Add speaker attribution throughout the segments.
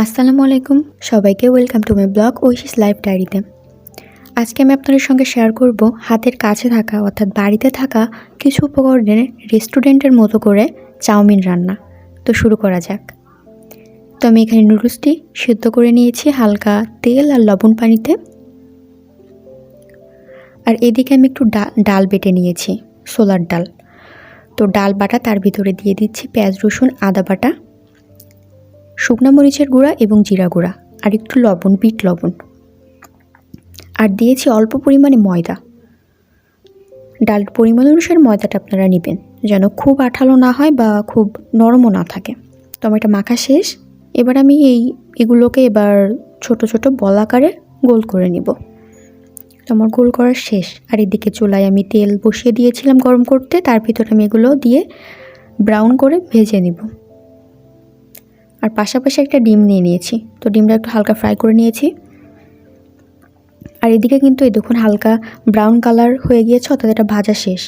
Speaker 1: আসসালামু আলাইকুম সবাইকে welcome to my blog ঐশিস life ডায়েরিতে। আজকে আমি আপনাদের সঙ্গে শেয়ার করব হাতের কাছে থাকা অর্থাৎ বাড়িতে থাকা কিছু উপকরণের রেস্টুরেন্টের মতো করে চাউমিন রান্না। তো শুরু করা যাক। তো আমি এখানে নুডলসটি সিদ্ধ করে নিয়েছি হালকা তেল আর লবণ পানিতে। আর এদিকে আমি একটু ডাল বেটে নিয়েছি, ছোলার ডাল। তো ডাল বাটা, তার ভিতরে দিয়ে দিচ্ছি পেঁয়াজ রসুন আদা বাটা, শুকনো মরিচের গুঁড়া এবং জিরা গুঁড়া, আর একটু লবণ, বিট লবণ, আর দিয়েছি অল্প পরিমাণে ময়দা। ডাল পরিমাণ অনুসারে ময়দাটা আপনারা নেবেন, যেন খুব আঠালো না হয় বা খুব নরমও না থাকে। তো আমার এটা মাখা শেষ। এবার আমি এগুলোকে এবার ছোট ছোট বল আকারে গোল করে নিব। তো আমার গোল করা শেষ। আর এদিকে চুলায় আমি তেল বসিয়ে দিয়েছিলাম গরম করতে, তার ভিতরে আমি এগুলো দিয়ে ব্রাউন করে ভেজে নিব। আর পাশাপাশি একটা ডিম নিয়ে নিয়েছি, তো ডিমটা একটু হালকা ফ্রাই করে নিয়েছি। আর এদিকে কিন্তু এই দেখুন হালকা ব্রাউন কালার হয়ে গিয়েছে, অর্থাৎ এটা ভাজা শেষ।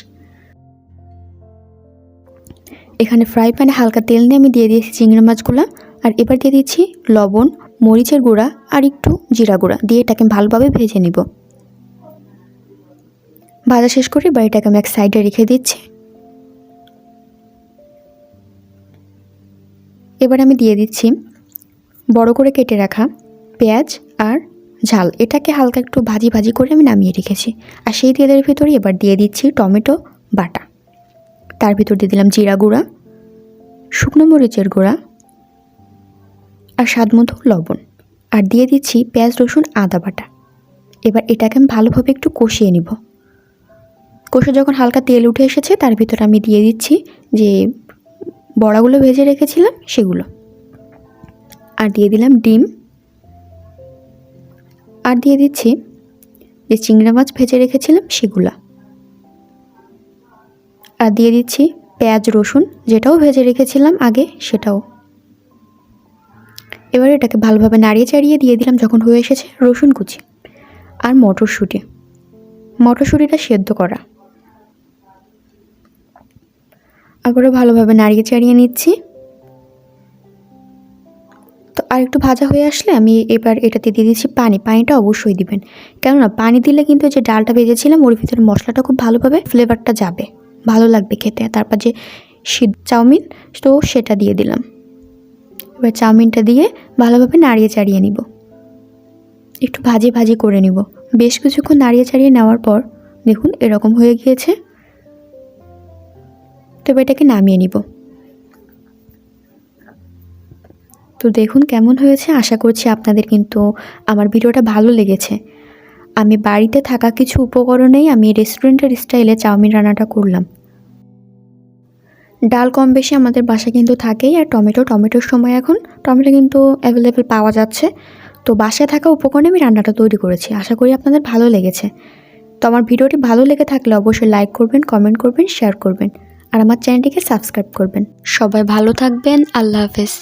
Speaker 1: এখানে ফ্রাই প্যানে হালকা তেল নিয়ে আমি দিয়ে দিয়েছি চিংড়ি মাছগুলো। আর এবার দিয়ে দিচ্ছি লবণ, মরিচের গুঁড়া আর একটু জিরা গুঁড়া দিয়ে এটাকে ভালোভাবে ভেজে নিব। ভাজা শেষ করে এবার এটাকে আমি এক সাইডে রেখে দিচ্ছি। এবার আমি দিয়ে দিচ্ছি বড় করে কেটে রাখা পেঁয়াজ আর ঝাল। এটাকে হালকা একটু ভাজি ভাজি করে আমি নামিয়ে রেখেছি। আর সেই তেলের ভিতরে এবার দিয়ে দিচ্ছি টমেটো বাটা, তার ভিতর দিয়ে দিলাম জিরা গুঁড়া, শুকনো মরিচের গুঁড়া আর স্বাদ মতো লবণ, আর দিয়ে দিচ্ছি পেঁয়াজ রসুন আদা বাটা। এবার এটাকে আমি ভালোভাবে একটু কষিয়ে নিব। কষে যখন হালকা তেল উঠে এসেছে, তার ভিতরে আমি দিয়ে দিচ্ছি যে বড়াগুলো ভেজে রেখেছিলাম সেগুলো, আর দিয়ে দিলাম ডিম, আর দিয়ে দিচ্ছি যে চিংড়ি মাছ ভেজে রেখেছিলাম সেগুলো, আর দিয়ে দিচ্ছি পেঁয়াজ রসুন যেটাও ভেজে রেখেছিলাম আগে সেটাও। এবার এটাকে ভালোভাবে নাড়িয়ে চাড়িয়ে দিয়ে দিলাম যখন হয়ে এসেছে রসুন কুচি আর মটরশুঁটিটা সেদ্ধ করা। আবারও ভালোভাবে নাড়িয়ে চাড়িয়ে নিচ্ছি। তো আর একটু ভাজা হয়ে আসলে আমি এবার এটাতে দিয়ে দিচ্ছি পানিটা অবশ্যই দিবেন, কেননা পানি দিলে কিন্তু যে ডালটা ভেজেছিলাম ওর ভিতরে মশলাটা খুব ভালোভাবে ফ্লেভারটা যাবে, ভালো লাগবে খেতে। তারপর যে চাউমিন, তো সেটা দিয়ে দিলাম। এবার চাউমিনটা দিয়ে ভালোভাবে নাড়িয়ে চাড়িয়ে নিব, একটু ভাজি ভাজি করে নিব। বেশ কিছুক্ষণ নাড়িয়ে চাড়িয়ে নেওয়ার পর দেখুন এরকম হয়ে গিয়েছে। তো এবার এটাকে নামিয়ে নিব। তো দেখুন কেমন হয়েছে। আশা করছি আপনাদের কিন্তু আমার ভিডিওটা ভালো লেগেছে। আমি বাড়িতে থাকা কিছু উপকরণেই আমি রেস্টুরেন্টের স্টাইলে চাউমিন রান্নাটা করলাম। ডাল কম বেশি আমাদের বাসায় কিন্তু থাকেই। আর টমেটোর সময় এখন টমেটো কিন্তু অ্যাভেলেবেল পাওয়া যাচ্ছে। তো বাসায় থাকা উপকরণে আমি রান্নাটা তৈরি করেছি। আশা করি আপনাদের ভালো লেগেছে। তো আমার ভিডিওটি ভালো লেগে থাকলে অবশ্যই লাইক করবেন, কমেন্ট করবেন, শেয়ার করবেন, আর আমার চ্যানেলটিকে সাবস্ক্রাইব করবেন। সবাই ভালো থাকবেন। আল্লাহ হাফেজ।